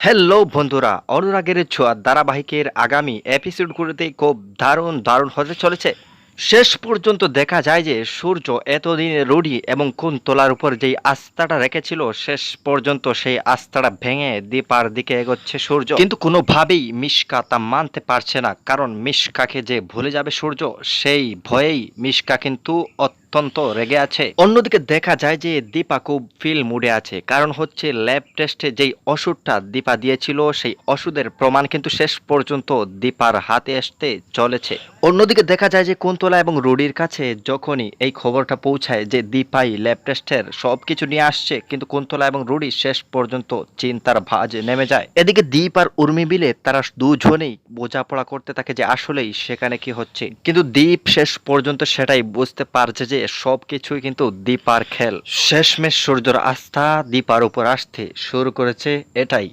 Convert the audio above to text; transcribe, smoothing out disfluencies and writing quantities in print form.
Hello বন্ধুরা, অনুরাগের ছোঁয়া ধারাবাহিকের আগামী এপিসোডগুলোতে খুব দারুণ দারুণ হতে চলেছে। শেষ পর্যন্ত দেখা যায় যে সূর্য এতদিন রুডি এবং কুন্তলার উপর যেই আস্থাটা রেখেছিল, শেষ পর্যন্ত সেই আস্থাটা ভেঙে দীপার দিকে এগোচ্ছে সূর্য। কিন্তু কোনোভাবেই মিশকা তা মানতে পারছে না, কারণ মিশকাকে যে ভুলে যাবে সূর্য, সেই ভয়েই মিশকা কিন্তু অত্যন্ত রেগে আছে। অন্যদিকে দেখা যায় যে দীপা খুব ফিল মুডে আছে, কারণ হচ্ছে ল্যাব টেস্টে যেই ওষুধটা দীপা দিয়েছিল সেই ওষুধের প্রমাণ কিন্তু শেষ পর্যন্ত দীপার হাতে আসতে চলেছে। অন্যদিকে দেখা যায় যে কুন্তলা এবং রুডির কাছে যখনই এই খবরটা পৌঁছায় যে দীপাই ল্যাব টেস্টের সবকিছু নিয়ে আসছে, কিন্তু কুন্তলা এবং রুডি শেষ পর্যন্ত চিন্তার ভাঁজে নেমে যায়। এদিকে দীপ আর উর্মি মিলে তারা দুজনেই বোঝাপড়া করতে থাকে যে আসলেই সেখানে কি হচ্ছে, কিন্তু দীপ শেষ পর্যন্ত সেটাই বুঝতে পারছে যে সবকিছুই কিন্তু দীপার খেল। শেষমেশ সূর্যর আস্থা দীপার উপর আসতে শুরু করেছে, এটাই